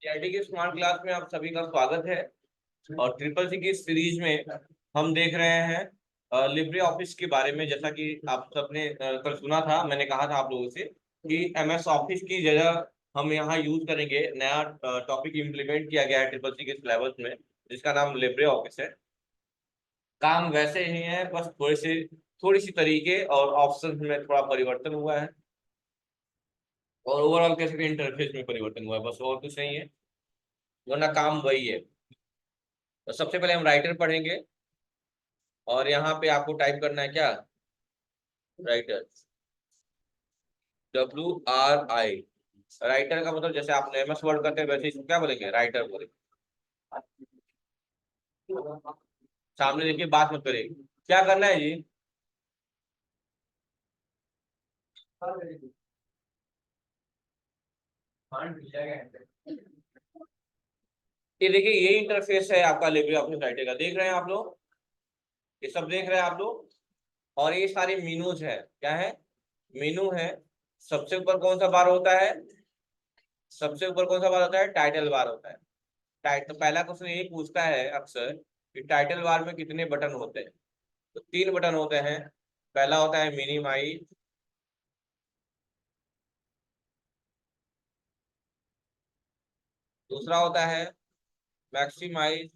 CIT की smart class में आप सभी का स्वागत है। और ट्रिपल सी की सीरीज में हम देख रहे हैं लिब्रे ऑफिस के बारे में। जैसा कि आप सबने कल सुना था, मैंने कहा था आप लोगों से कि एमएस ऑफिस की जगह हम यहाँ यूज करेंगे। नया टॉपिक इम्प्लीमेंट किया गया है ट्रिपल सी के सिलेबस में, जिसका नाम लिब्रे ऑफिस है। काम वैसे ही है, बस थोड़ी सी तरीके और ऑप्शन में थोड़ा परिवर्तन हुआ है, और ओवरऑल कैसे इंटरफेस में परिवर्तन हुआ है, बस और कुछ नहीं है, वरना काम वही है। तो सबसे पहले हम राइटर पढ़ेंगे, और यहाँ पे आपको टाइप करना है क्या, राइटर, WRI। राइटर का मतलब जैसे आप एमएस वर्ड करते हैं वैसे इसको क्या बोलेंगे, राइटर बोलेंगे। सामने देखिए, बात मत करिए। क्या करना है जी, ये देखिए, ये इंटरफेस है आपका लिब्रे ऑफिस राइटर का। देख रहे हैं आप लोग, ये सब देख रहे हैं आप लोग। और ये सारे मेनूज है, क्या है, मेनू है। सबसे ऊपर कौन सा बार होता है, सबसे ऊपर कौन सा बार होता है, टाइटल बार होता है। तो पहला क्वेश्चन यही पूछता है अक्सर कि टाइटल बार में कितने बटन होते हैं। तो 3 बटन होते हैं। पहला होता है मिनिमाइज, दूसरा होता है मैक्सिमाइज,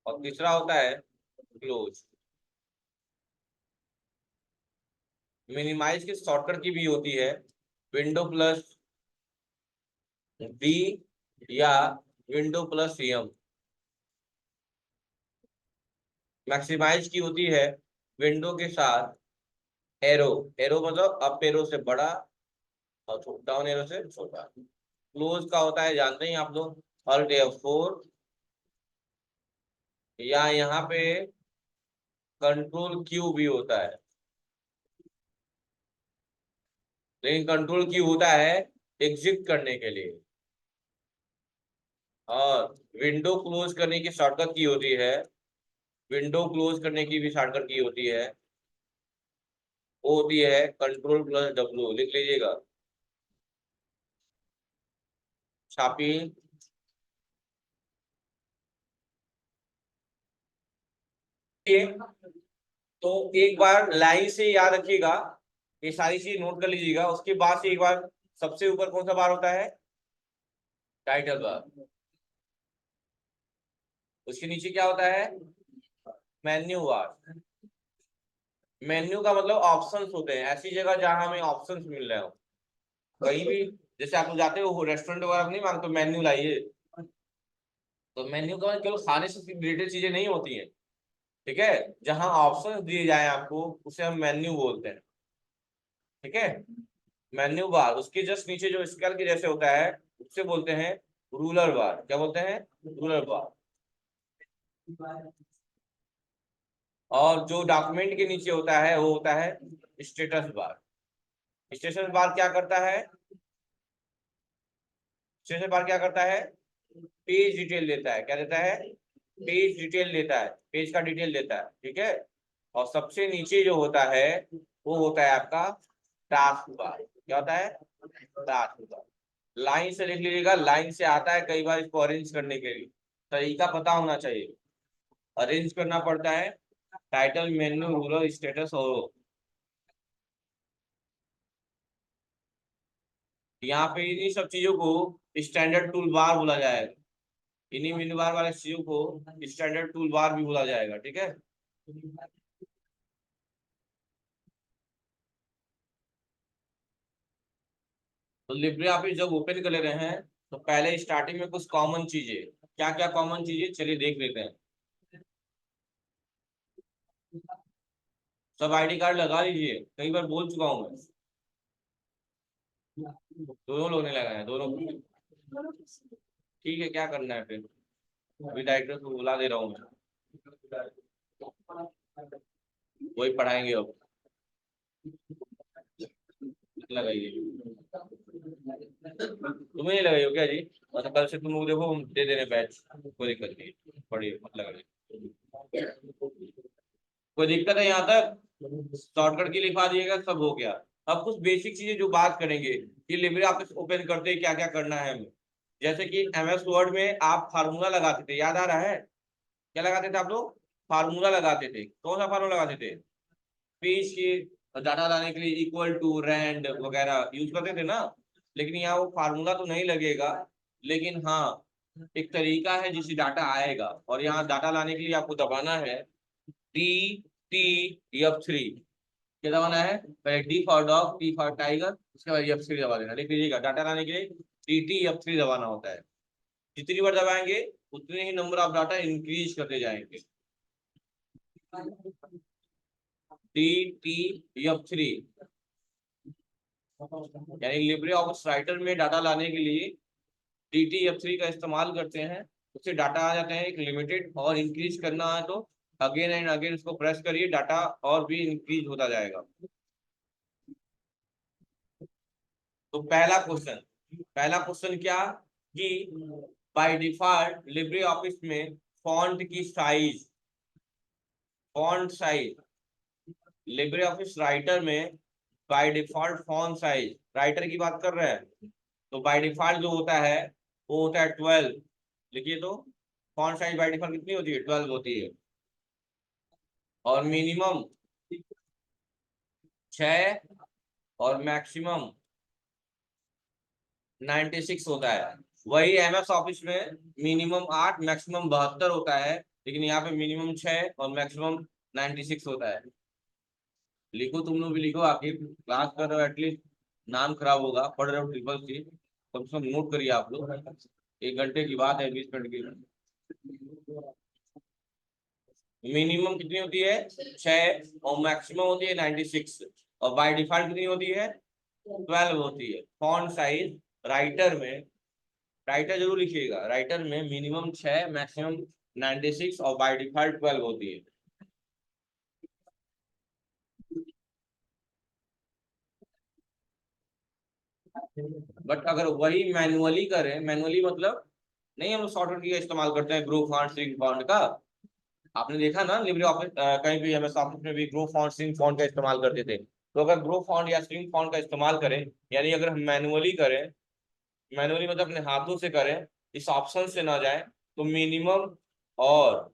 और तीसरा होता है क्लोज। मिनिमाइज की शॉर्टकट की भी होती है, Window+D या Window+M। मैक्सिमाइज की होती है विंडो के साथ एरो, एरो मतलब अप एरो से बड़ा और डाउन एरो से छोटा। क्लोज का होता है, जानते हैं आप लोग, Alt+F4, या यहाँ पे Ctrl+Q भी होता है। लेकिन Ctrl+Q होता है एग्जिट करने के लिए, और विंडो क्लोज करने की शॉर्टकट की होती है, विंडो क्लोज करने की भी शॉर्टकट की होती है, वो होती है Ctrl+W। लिख लीजिएगा, छापी। तो एक बार लाइन से याद रखिएगा, ये सारी चीज नोट कर लीजिएगा। उसके बाद से एक बार, सबसे ऊपर कौन सा बार होता है, टाइटल बार। उसके नीचे क्या होता है, मेन्यू बार। मेन्यू का मतलब ऑप्शंस होते हैं, ऐसी जगह जहां हमें ऑप्शंस मिल रहे हो। कहीं भी, जैसे आप लोग जाते हो रेस्टोरेंट वगैरह नहीं मांगते मेन्यू लाइए, तो मेन्यू का मतलब केवल खाने से रिलेटेड चीजें नहीं होती हैं। ठीक है, जहां ऑप्शंस दिए जाए आपको उसे हम मेन्यू बोलते हैं। ठीक है, मेन्यू बार। उसके जस्ट नीचे जो स्केल के जैसे होता है उससे बोलते हैं रूलर बार। क्या बोलते हैं, रूलर बार। और जो डॉक्यूमेंट के नीचे होता है वो होता है स्टेटस बार। स्टेटस बार क्या करता है, स्टेटस बार क्या करता है, पेज डिटेल देता है। क्या देता है, पेज डिटेल देता है, पेज का डिटेल देता है। ठीक है, और सबसे नीचे जो होता है वो होता है आपका टास्क बार। क्या होता है, टास्क बार। लाइन से लिख लीजिएगा, लाइन से आता है कई बार, इसको अरेंज करने के लिए तरीका पता होना चाहिए। अरेंज करना पड़ता है, टाइटल, मेन्यू, रूलर, स्टेटस, और यहाँ पे इन्हीं सब चीजों को स्टैंडर्ड टूल बार बोला जाएगा। इन्हीं मेन्यू बार वाले चीजों को स्टैंडर्ड टूल बार भी बोला जाएगा। ठीक है, तो लिब्रे ऑफिस जब ओपन कर ले रहे हैं तो पहले स्टार्टिंग में कुछ कॉमन चीजें, क्या क्या कॉमन चीजें, चलिए देख लेते हैं। सब आईडी कार्ड लगा लीजिए, कई बार बोल चुका हूँ मैं। दोनों लोग ने लगाए हैं, दोनों को। ठीक है, क्या करना है फिर, अभी डायरेक्टर को बुला दे रहा हूँ मैं, वही पढ़ाएंगे अब। लगाइए, तुम्हें नहीं लगाइए क्या जी, मतलब कल से तुम लोग देखो दे देने बैच, कोई दिक्कत नहीं, पढ़िए मत लगाइए। कोई दिक्कत है यहाँ तक, शॉर्टकट की लिखा दिएगा, सब हो गया। अब कुछ बेसिक चीजें जो बात करेंगे कि लिब्रे ऑफिस ओपन करते ही क्या क्या करना है हमें। जैसे कि एमएस वर्ड में आप फार्मूला लगाते थे, याद आ रहा है? क्या लगाते थे आप लोग? फार्मूला लगाते थे। कौन सा फार्मूला लगाते थे? पेज के डाटा लाने के लिए इक्वल टू रैंड वगैरह यूज करते थे ना। लेकिन यहाँ वो फार्मूला तो नहीं लगेगा, लेकिन हाँ एक तरीका है जिससे डाटा आएगा। और यहाँ डाटा लाने के लिए आपको दबाना है T F3। क्या दबाना है? पहले D for dog, T for tiger, उसके बाद F3 दबा देना। लिख लीजिएगा, डाटा लाने के लिए TTF3 दबाना होता है। जितनी बार दबाएंगे उतने ही नंबर ऑफ डाटा इंक्रीज करते जाएंगे। TTF3 यानी लिब्रे ऑफिस राइटर में डाटा लाने के लिए TTF3 का इस्तेमाल करते हैं। उससे डाटा आ जाते हैं एक लिमिटेड, और इंक्रीज करना है तो अगेन एंड अगेन उसको प्रेस करिए, डाटा और भी इंक्रीज होता जाएगा। तो पहला क्वेश्चन क्या कि बाय डिफॉल्ट लिब्रे ऑफिस में font size LibreOffice Writer में by default font size, Writer की बात कर रहे हैं तो बाय डिफॉल्ट जो होता है वो होता है 12। लिखिए तो, फॉन्ट साइज बाय डिफॉल्ट कितनी होती है? 12 होती है। और मिनिमम 6 और मैक्सिमम 96 होता है। वही एमएस ऑफिस में मिनिमम 8 मैक्सिमम 72 होता है, लेकिन यहाँ पे मिनिमम 6 और मैक्सिमम 96 होता है। लिखो, तुम लोग भी लिखो, आखिर क्लास कर रहे हो, एटलीस्ट नाम खराब होगा। पढ़ रहे हो ट्रिपल सी, कम से कम नोट करिए आप लोग। 1 घंटे की बात है, 20 मिनट की। मिनिमम कितनी होती है? 6 और मैक्सिमम होती है 96। और बाय डिफॉल्ट कितनी होती है? 12 होती है। फॉन्ट साइज राइटर में, राइटर जरूर लिखिएगा, राइटर में मिनिमम 6 मैक्सिमम 96 और बाय डिफॉल्ट 12 होती है। बट अगर वही मैनुअली करें, मैनुअली मतलब नहीं, हम लोग शॉर्टकट की इस्तेमाल करते हैं, ग्रो फॉन्ट, श्रिंक फॉन्ट का। आपने देखा ना लिब्रे ऑफिस कहीं भी एमएस ऑफिस में भी ग्रो फॉन्ट, श्रिंक फॉन्ट का इस्तेमाल करते थे। तो अगर ग्रो फॉन्ट या श्रिंक फॉन्ट का इस्तेमाल करें, यानी अगर हम मैनुअली करें, मैनुअली मतलब अपने हाथों से करें, इस ऑप्शन से ना जाए, तो मिनिमम और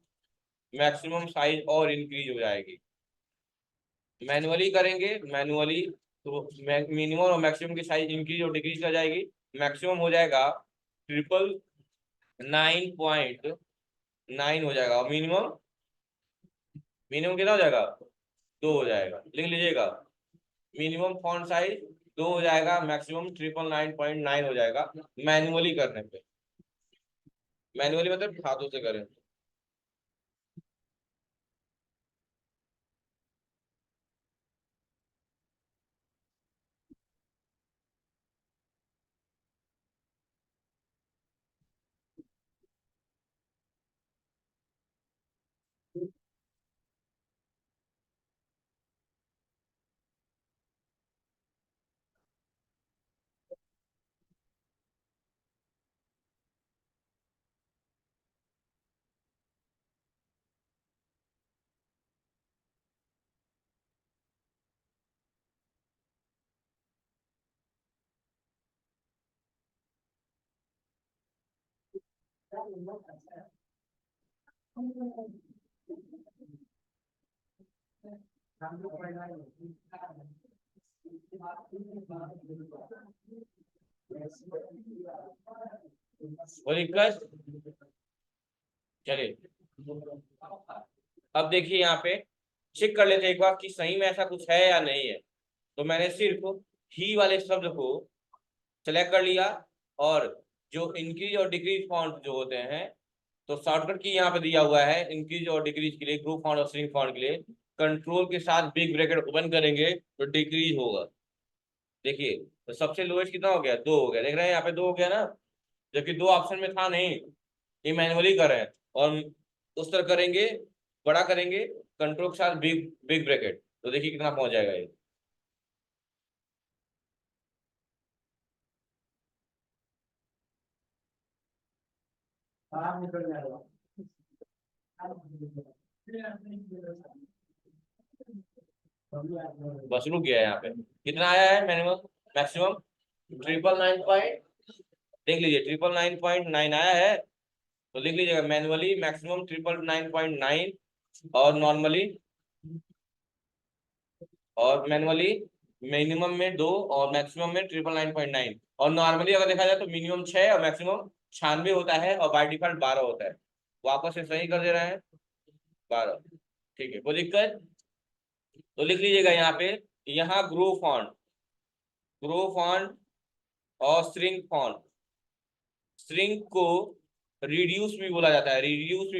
मैक्सिमम साइज और इंक्रीज हो जाएगी। मैनुअली करेंगे, मैनुअली तो मिनिमम और मैक्सिमम की साइज इंक्रीज और डिक्रीज कर जाएगी। मैक्सिमम हो जाएगा 999.9 हो जाएगा, और मिनिमम, मिनिमम कितना हो जाएगा? 2 हो जाएगा। लिख लीजिएगा, मिनिमम फॉन्ट साइज 2 हो जाएगा, मैक्सिमम 999.9 हो जाएगा मैनुअली करने पे। मैनुअली मतलब हाथों से करें। और प्लस, चलिए अब देखिए यहाँ पे चेक कर लेते हैं एक बार कि सही में ऐसा कुछ है या नहीं है। तो मैंने सिर्फ ही वाले शब्द को सेलेक्ट कर लिया, और जो इंक्रीज और डिक्रीज फॉन्ट जो होते हैं, तो शॉर्टकट की यहाँ पे दिया हुआ है इंक्रीज और डिक्रीज के लिए, ग्रुप फॉन्ट और स्ट्रिंग फॉन्ट के लिए कंट्रोल के साथ बिग ब्रैकेट ओपन करेंगे तो डिक्रीज होगा। देखिए, तो सबसे लोएस्ट कितना हो गया? 2 हो गया। देख रहे हैं यहाँ पे 2 हो गया ना, जबकि 2 ऑप्शन में था नहीं। ये मैनुअली कर रहे हैं, और उस तरह करेंगे, बड़ा करेंगे कंट्रोल के साथ बिग बिग ब्रैकेट, तो देखिए कितना पहुंच जाएगा ये। बस रुक गया यहाँ पे। कितना आया है मिनिमम मैक्सिमम? 999 देख लीजिए, 999.9 आया है। तो लिख लीजिएगा मैनुअली मैक्सिमम 999.9, और नॉर्मली, और मैनुअली मिनिमम में 2 और मैक्सिमम में 999.9। और नॉर्मली अगर देखा जाए तो मिनिमम 6 और मैक्सिमम 96 होता है, और बाय डिफॉल्ट 12 होता है। वापस से सही कर दे रहे हैं, 12। ठीक है, कोई दिक्कत? तो लिख लीजिएगा यहाँ पे, यहाँ ग्रो फॉन्ट और श्रिंक फॉन्ट। श्रिंक को रिड्यूस भी बोला जाता है, रिड्यूस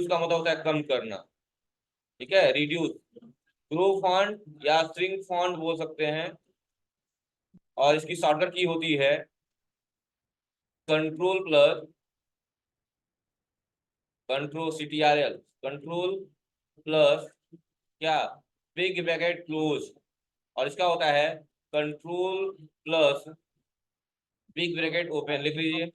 का मतलब होता है कम करना। ठीक है, रिड्यूस, ग्रो फॉन्ट या श्रिंक फॉन्ट बोल सकते हैं। और इसकी शॉर्टकट की होती है control plus CTRL, control plus क्या, बिग ब्रैकेट क्लोज। और इसका होता है control plus big bracket open. लिख लीजिए।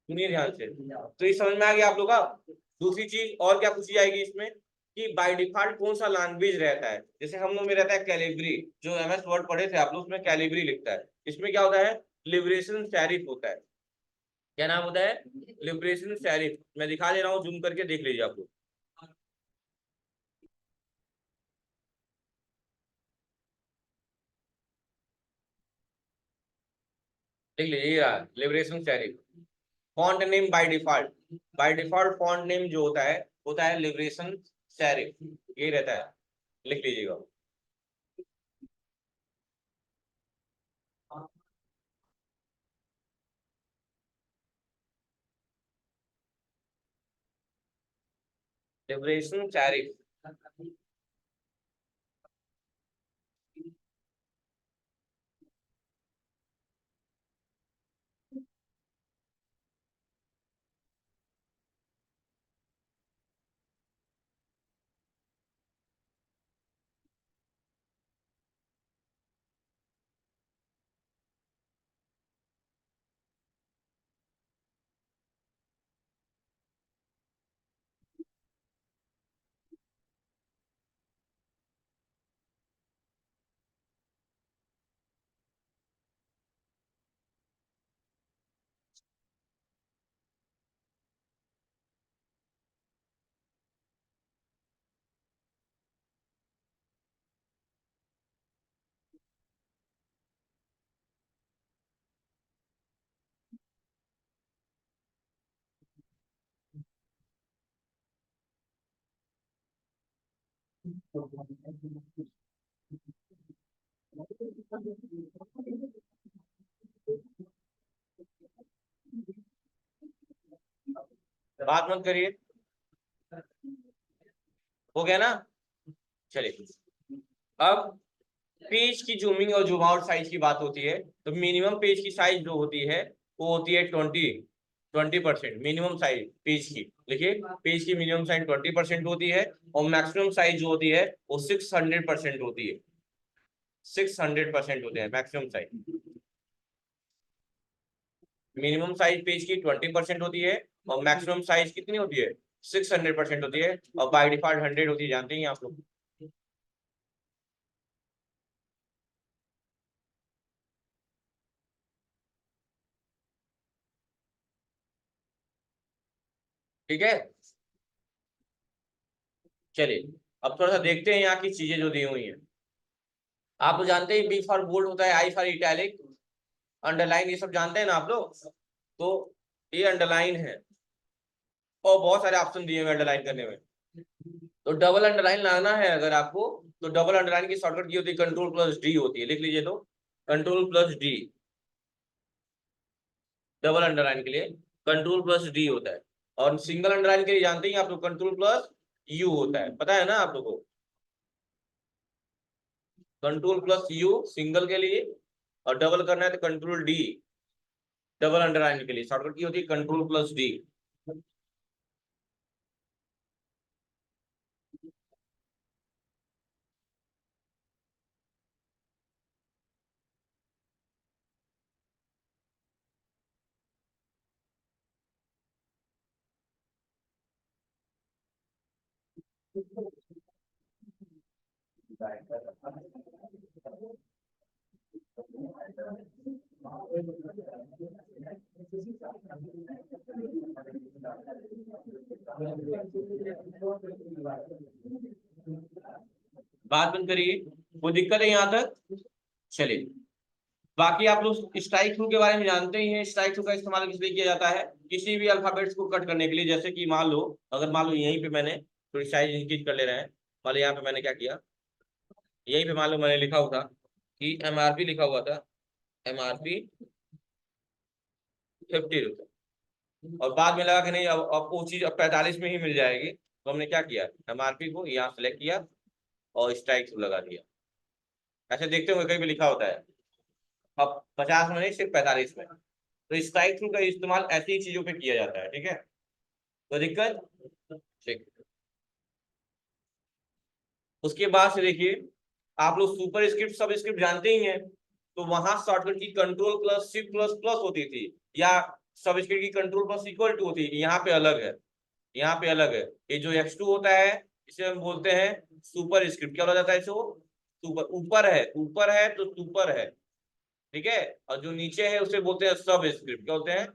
सुनिए ध्यान से, तो ये समझ में आ गया आप लोग का। दूसरी चीज और क्या पूछी जाएगी इसमें, कि बाय डिफॉल्ट कौन सा लैंग्वेज रहता है। जैसे हम लोग में रहता है कैलिब्री, जो MS वर्ड पढ़े थे आप लोग, उसमें कैलिब्री लिखता है। इसमें क्या होता है, लिबरेशन सेरिफ होता है। क्या नाम होता है? Liberation serif. मैं दिखा दे रहा हूँ, जूम करके देख लीजिए आप लोग। देख लीजिए, ये रहा liberation serif. Font name by default font name जो होता है लिबरेशन सेरिफ, ये रहता है। लिख लीजिएगा। Liberation serif. बात मत करिए, हो गया ना। चलिए, अब पेज की जूमिंग और जूम आउट साइज की बात होती है। तो मिनिमम पेज की साइज जो होती है वो होती है 20%। मिनिमम साइज पेज की, देखिए, पेज की मिनिमम साइज 20% होती है, और मैक्सिमम साइज जो होती है वो 600% होती है। 600% होते हैं maximum size. Minimum size page की 20% होती है, और मैक्सिमम साइज कितनी होती है? 600% होती है, और बाय डिफॉल्ट 100 होती है, जानते हैं आप लोग। ठीक है, चलिए अब थोड़ा सा देखते हैं यहाँ की चीजें जो दी हुई हैं। आप तो जानते हैं, बी फॉर बोल्ड होता है, आई फॉर इटैलिक, अंडरलाइन, ये सब जानते हैं ना आप लोग। तो ये अंडरलाइन है, और बहुत सारे ऑप्शन दिए हुए अंडरलाइन करने में। तो डबल अंडरलाइन लाना है अगर आपको, तो डबल अंडरलाइन की शॉर्टकट की होती है कंट्रोल+D होती है। लिख लीजिए, तो कंट्रोल+D। डबल अंडरलाइन के लिए कंट्रोल+D होता है, और सिंगल अंडरलाइन के लिए जानते ही आप लोग, कंट्रोल+U होता है, पता है ना आप लोगों को। कंट्रोल+U सिंगल के लिए, और डबल करना है तो कंट्रोल डी, डबल अंडरलाइन के लिए शॉर्टकट की होती है कंट्रोल प्लस डी। बात बंद करिए, कोई दिक्कत है यहाँ तक? चलिए, बाकी आप लोग स्ट्राइक थ्रू के बारे में जानते ही हैं। स्ट्राइक थ्रू का इस्तेमाल किस लिए किया जाता है? किसी भी अल्फाबेट्स को कट करने के लिए। जैसे कि मान लो, अगर मान लो यहीं पे मैंने थोड़ी साइज इंक्रीज कर ले रहे हैं, मान लो यहाँ पे मैंने क्या किया, यहीं पे मान लो मैंने लिखा हुआ था कि MRP लिखा हुआ था, MRP 50 रुपये, और बाद में लगा कि नहीं अब वो चीज अब 45 में ही मिल जाएगी, तो हमने क्या किया, MRP को यहाँ सेलेक्ट किया और स्ट्राइक थ्रू लगा दिया। ऐसे देखते होंगे कहीं भी लिखा होता है, अब 50 में नहीं सिर्फ 45 में। तो स्ट्राइक थ्रू का इस्तेमाल ऐसी ही चीजों पे किया जाता है, ठीक है? तो दिक्कत, ठीक। उसके बाद से देखिए, आप लोग सुपर स्क्रिप्ट सब स्क्रिप्ट जानते ही हैं, तो वहां शॉर्टकट की control plus shift plus plus होती थी, या सब स्क्रिप्ट की कंट्रोल प्लस इक्वल टू होती थी। यहाँ पे अलग है, यहाँ पे अलग है। ये जो X2 होता है इसे हम बोलते हैं सुपर स्क्रिप्ट। क्या हो जाता है इसे? सुपर, ऊपर है, ऊपर है तो सुपर है, ठीक है? और जो नीचे है उसे बोलते हैं सब स्क्रिप्ट। क्या होते हैं?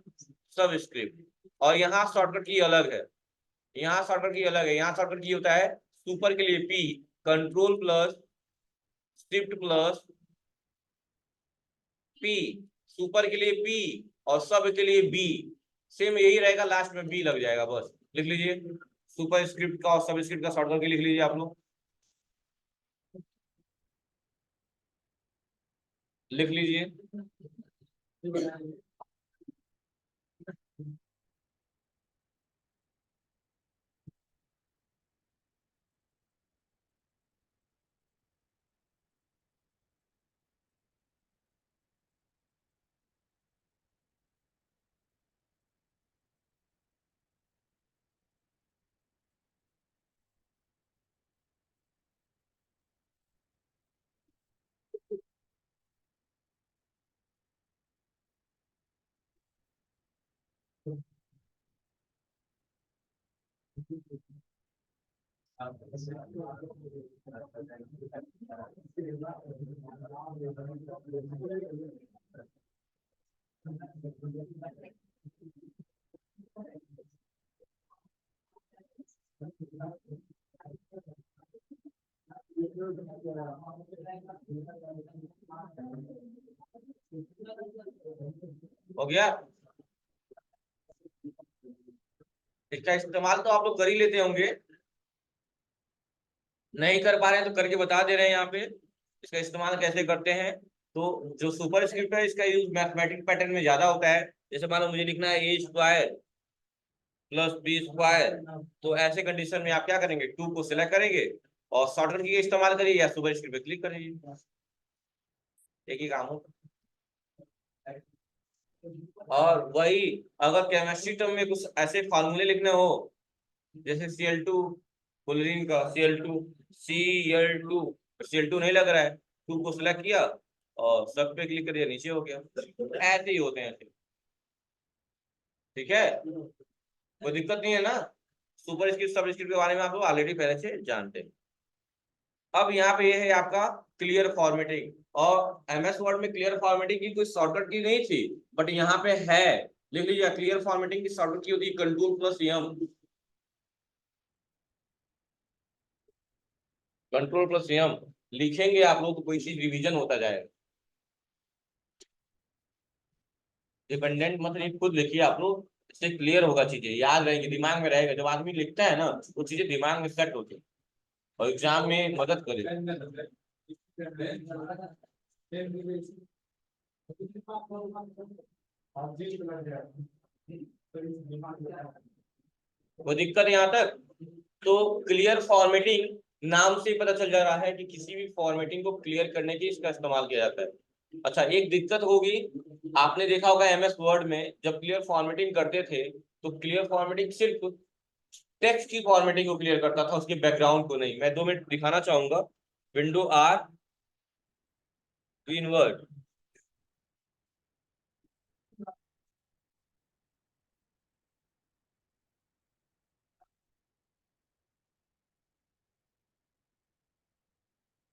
सब स्क्रिप्ट। और यहाँ शॉर्टकट की अलग है, यहाँ शॉर्टकट की अलग है। यहाँ शॉर्टकट की होता है सुपर के लिए P, control plus shift plus P, super के लिए P और सब के लिए B। सेम यही रहेगा, लास्ट में B लग जाएगा, बस लिख लीजिए। सुपर स्क्रिप्ट का और सब स्क्रिप्ट का शॉर्टकट लिख लीजिए आप लोग, लिख लीजिए। हो गया? इसका इस्तेमाल तो आप लोग कर ही लेते होंगे, नहीं कर पा रहे हैं तो करके बता दे रहे हैं यहाँ पे इसका इस्तेमाल कैसे करते हैं। तो जो सुपर स्क्रिप्ट है इसका यूज मैथमेटिक पैटर्न में ज्यादा होता है। जैसे मान लो मुझे लिखना है A² प्लस B², तो ऐसे कंडीशन में आप क्या करेंगे, 2 को सिलेक्ट करेंगे और शॉर्टकट की इस्तेमाल करिए या सुपर स्क्रिप्ट पे क्लिक करिए, एक ही काम हो। और वही, अगर केमिस्ट्री टर्म में कुछ ऐसे फार्मूले लिखने हो, जैसे Cl2 क्लोरीन का, Cl2 नहीं लग रहा है, 2 को सिलेक्ट किया और सब पे क्लिक करिए, नीचे हो गया। ऐसे ही होते हैं, ठीक है? कोई दिक्कत नहीं है ना? सुपर स्क्रिप्ट सब स्क्रिप्ट के बारे में आप लोग ऑलरेडी पहले से जानते हैं। अब यहाँ पे ये है आपका क्लियर फॉर्मेटिंग, और MS वर्ड में क्लियर फॉर्मेटिंग की कोई शॉर्टकट की नहीं थी, बट यहाँ पे है, लिख लीजिए। क्लियर फॉर्मेटिंग की शॉर्टकट की होती है control plus M, control plus M लिखेंगे आप लोग तो कोई चीज रिवीजन होता जाएगा। डिपेंडेंट मतलब खुद लिखिए आप लोग, इससे क्लियर होगा, चीजें याद रहेंगी, दिमाग में रहेगा। जब आदमी लिखता है ना वो चीजें दिमाग में सेट होती है और एग्जाम में मदद करेगी। वो दिक्कत है यहाँ तक? तो क्लियर फॉर्मेटिंग नाम से पता चल जा रहा है कि किसी भी फॉर्मेटिंग को क्लियर करने के इसका इस्तेमाल किया जाता है। अच्छा, एक दिक्कत होगी, आपने देखा होगा एमएस वर्ड में जब क्लियर फॉर्मेटिंग करते थे तो क्लियर फॉर्मेटिंग सिर्फ टेक्स्ट की फॉर्मेटिंग को क्लियर करता था, उसके बैकग्राउंड को नहीं। मैं 2 मिनट दिखाना चाहूंगा। विंडो आर, ग्रीन वर्ड,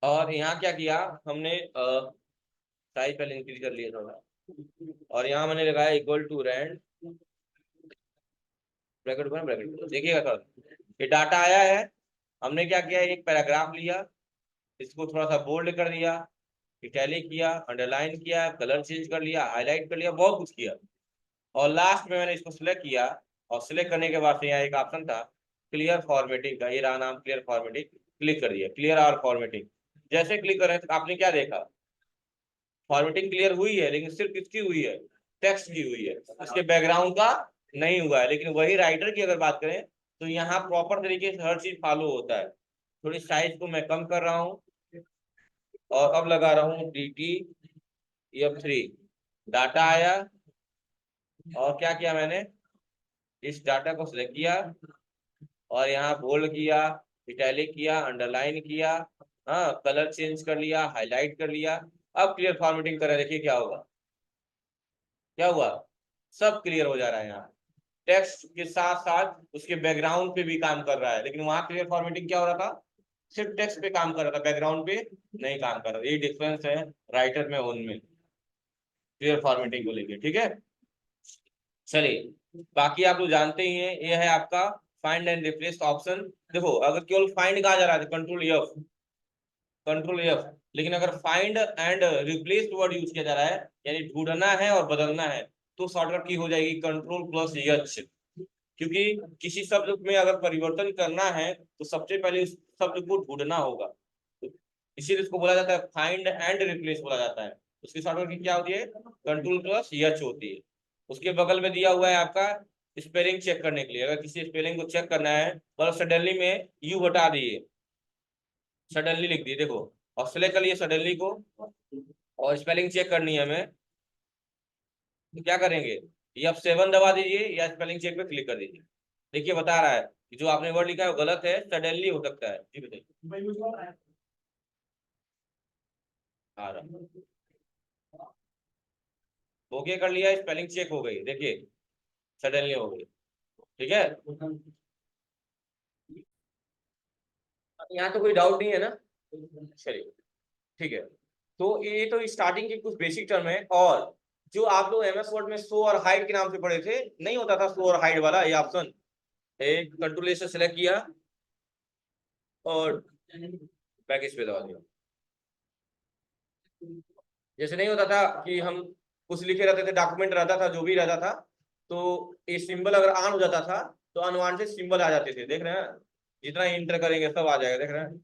और यहाँ क्या किया हमने, साइज पहले इंक्रीज कर लिया थोड़ा, और यहाँ मैंने लगाया equal to rand, bracket open bracket, देखिएगा सर ये डाटा आया है। हमने क्या किया, एक पैराग्राफ लिया, इसको थोड़ा सा बोल्ड कर दिया, इटैलिक किया, अंडरलाइन किया, कलर चेंज कर लिया, हाईलाइट कर लिया, बहुत कुछ किया, और लास्ट में मैंने इसको सिलेक्ट किया। और सिलेक्ट करने के बाद से यहाँ एक ऑप्शन था क्लियर फॉर्मेटिंग का, ये रहा नाम क्लियर फॉर्मेटिंग, क्लिक कर दिया, क्लियर आर फॉर्मेटिंग। जैसे क्लिक करें तो आपने क्या देखा, फॉर्मेटिंग क्लियर हुई है, लेकिन सिर्फ किसकी हुई है, टेक्स्ट की हुई है, इसके बैकग्राउंड का नहीं हुआ है। लेकिन वही राइटर की अगर बात करें तो यहाँ प्रॉपर तरीके से हर चीज फॉलो होता है। थोड़ी साइज को मैं कम कर रहा हूँ, और अब लगा रहा हूँ DTF3, डाटा आया, और क्या किया मैंने, इस डाटा को सिलेक्ट किया, और यहाँ बोल्ड किया, इटैलिक किया, अंडरलाइन किया, हाँ कलर चेंज कर लिया, हाईलाइट कर लिया। अब क्लियर फॉर्मेटिंग करें, देखिए क्या होगा, क्या हुआ, सब क्लियर हो जा रहा है। यहाँ टेक्स्ट के साथ साथ उसके बैकग्राउंड पे भी काम कर रहा है, लेकिन वहां क्लियर फॉर्मेटिंग क्या हो रहा था, सिर्फ टेक्स्ट पे काम कर रहा था, बैकग्राउंड पे नहीं काम कर रहा था। ये डिफरेंस है राइटर में उनमें, क्लियर फॉर्मेटिंग को लेके, ठीक है। चलिए, बाकी आप लोग जानते ही हैं, ये है आपका फाइंड एंड रिप्लेस ऑप्शन। देखो, अगर केवल फाइंड कहा जा रहा है कंट्रोल F, कंट्रोल F, लेकिन अगर find and replace word use किया जा रहा है, यानी ढूंढना है और बदलना है, तो शॉर्टकट की हो जाएगी Ctrl+H। क्योंकि किसी शब्द में अगर परिवर्तन करना है तो सबसे पहले उस शब्द को ढूंढना होगा, तो इसीलिए इसको बोला जाता है फाइंड एंड रिप्लेस बोला जाता है। उसकी शॉर्टकट की क्या होती है, Ctrl+H होती है। उसके बगल में दिया हुआ है आपका स्पेलिंग चेक करने के लिए, अगर किसी स्पेलिंग को चेक करना है, मतलब सडनली में यू हटा दिए, सडनली लिख दिए, देखो, और सेलेक्ट कर लिए सडनली को, और स्पेलिंग चेक करनी है हमें, तो क्या करेंगे, ये F7 दबा दीजिए या स्पेलिंग चेक पे क्लिक कर दीजिए। देखिए बता रहा है कि जो आपने वर्ड लिखा है वो गलत है, सडनली हो सकता है। जी बताइए, आ रहा, ओके कर लिया, स्पेलिंग चेक हो गई, देखिए सडनली हो गई, ठीक है। यहाँ तो कोई डाउट नहीं है ना, चलिए ठीक है। तो ये तो स्टार्टिंग के कुछ बेसिक टर्म है, और जो आप लोग एमएस वर्ड में शो और हाइड के नाम से पढ़े थे, नहीं होता था शो और हाइड वाला ये ऑप्शन, एक कंट्रोल से सेलेक्ट किया और पैकेज पे दबा दिया। जैसे नहीं होता था कि हम कुछ लिखे रहते थे, डॉक्यूमेंट रहता था, जो भी रहता था, तो ये सिंबल अगर ऑन हो जाता था तो अनवांटेड सिंबल आ जाते थे, देख रहे हैं, जितना इंटर करेंगे सब आ जाएगा, देख रहे हैं,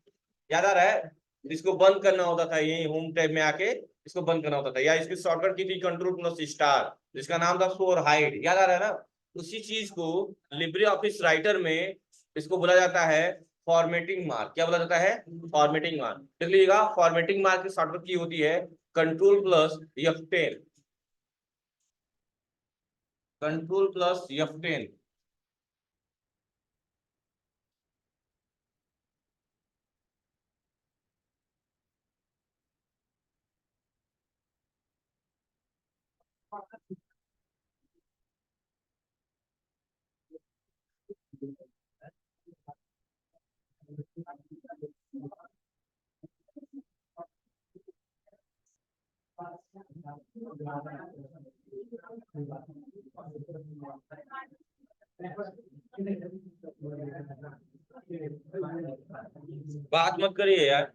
याद आ रहा है। इसको बंद करना होता था, यही होम टैब में आके इसको बंद करना होता था, या इसकी शॉर्टकट की थी Ctrl+Star, जिसका नाम था शो और हाइड, याद आ रहा है ना। उसी चीज को लिब्रे ऑफिस राइटर में इसको बोला जाता है फॉर्मेटिंग मार्क। क्या बोला जाता है, फॉर्मेटिंग मार्क। देख लीजिएगा, फॉर्मेटिंग मार्क की शॉर्टकट की होती है Ctrl+F10, Ctrl+F10। बात मत करिए यार,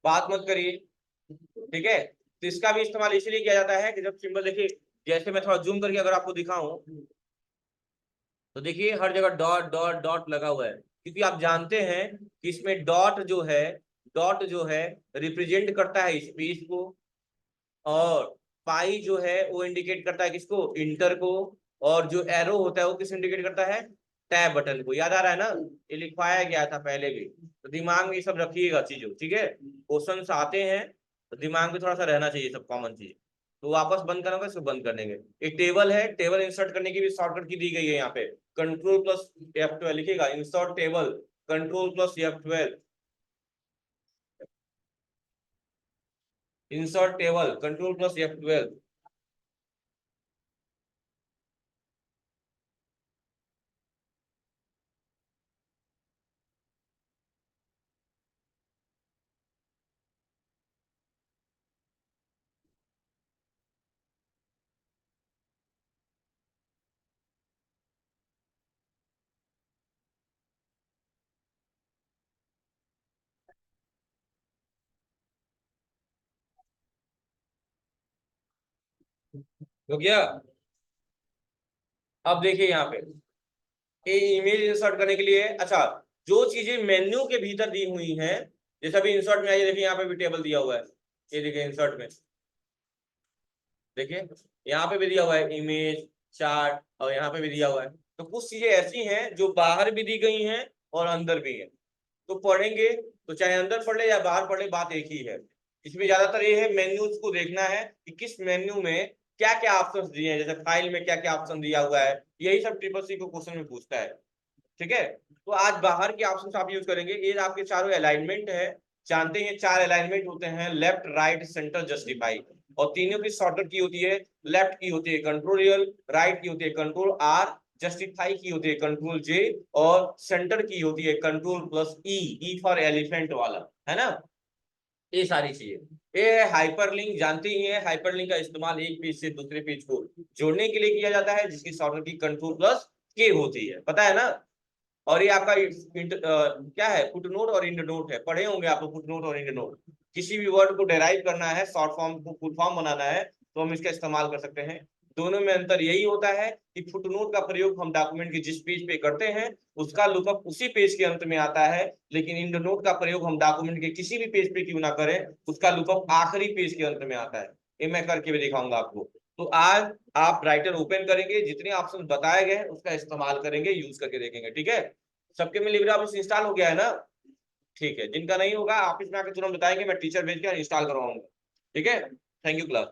बात मत करिए, ठीक है। तो इसका भी इस्तेमाल इसलिए किया जाता है कि जब सिंबल, देखिए जैसे मैं थोड़ा जूम करके अगर आपको दिखाऊं, तो देखिए हर जगह डॉट डॉट डॉट लगा हुआ है, क्योंकि आप जानते हैं कि इसमें डॉट जो है रिप्रेजेंट करता है स्पेस को, और पाई जो है वो इंडिकेट करता है किसको, इंटर को, और जो एरो होता है वो किस इंडिकेट करता है, टैब बटन को। याद आ रहा है ना, ये लिखवाया गया था पहले भी, तो दिमाग में ये सब रखिएगा चीजों, ठीक है। क्वेश्चन आते हैं तो दिमाग में थोड़ा सा रहना चाहिए सब कॉमन चीज। तो वापस बंद करना होगा, इसको बंद कर देंगे। एक टेबल है, टेबल इंसर्ट करने की भी शॉर्टकट की दी गई है यहाँ पे, कंट्रोल प्लस F12 लिखिएगा, insert table control plus F12, insert table control plus F12। हो गया। अब देखिए यहाँ पे ये इमेज इंसर्ट करने के लिए, अच्छा, जो चीजें मेन्यू के भीतर दी हुई हैं, जैसे अभी इंसर्ट में आइए, देखिए यहाँ पे भी टेबल दिया हुआ है, ये देखिए इंसर्ट में, देखिए यहाँ पे भी दिया हुआ है इमेज चार्ट, और यहाँ पे भी दिया हुआ है। तो कुछ चीजें ऐसी हैं जो बाहर भी दी गई हैं और अंदर भी है। तो पढ़ेंगे तो चाहे अंदर पढ़ ले या बाहर पढ़ ले, बात एक ही है। इसमें ज्यादातर ये है मेन्यूज को देखना है कि किस मेन्यू में क्या क्या ऑप्शंस दिए हैं, जैसे फाइल में क्या क्या ऑप्शन दिया हुआ है, यही सब ट्रिपल सी को क्वेश्चन में पूछता है। ठीक है, तो आज बाहर के ऑप्शन आप यूज करेंगे। ये आपके चारों अलाइनमेंट है, जानते हैं 4 अलाइनमेंट होते हैं, लेफ्ट राइट सेंटर जस्टिफाई, और तीनों की शॉर्टकट की होती है, लेफ्ट की होती है कंट्रोल एल, राइट की होती है कंट्रोल आर, जस्टिफाई की होती है कंट्रोल जे, और सेंटर की होती है control plus E, E for elephant वाला, है ना। ये सारी चीजें, ये हाइपरलिंक, जानते ही है हाइपरलिंक का इस्तेमाल एक पेज से दूसरे पेज को जोड़ने के लिए किया जाता है, जिसकी शॉर्टकट की कंट्रोल प्लस के होती है, पता है ना। और ये आपका क्या है, फुटनोट और इंड नोट है, पढ़े होंगे आप लोग फुटनोट और इंड नोट। किसी भी वर्ड को डेराइव करना है, शॉर्ट फॉर्म को फुल फॉर्म बनाना है, तो हम इसका इस्तेमाल कर सकते हैं। दोनों में अंतर यही होता है कि फुटनोट का प्रयोग हम डॉक्यूमेंट के जिस पेज पे करते हैं उसका लुकअप उसी पेज के अंत में आता है, लेकिन इंड नोट का प्रयोग हम डॉक्यूमेंट के किसी भी पेज पे क्यों ना करें, उसका लुकअप आखिरी पेज के अंत में आता है। ये मैं करके भी दिखाऊंगा आपको। तो आज आप राइटर ओपन करेंगे, जितने ऑप्शन बताए गए उसका इस्तेमाल करेंगे, यूज करके देखेंगे, ठीक है। सबके में लिब्रे ऑफिस इंस्टॉल हो गया है ना। ठीक है, जिनका नहीं होगा ऑफिस में आकर तुरंत बताएंगे, मैं टीचर भेज के इंस्टॉल करवाऊंगा। ठीक है, थैंक यू क्लास।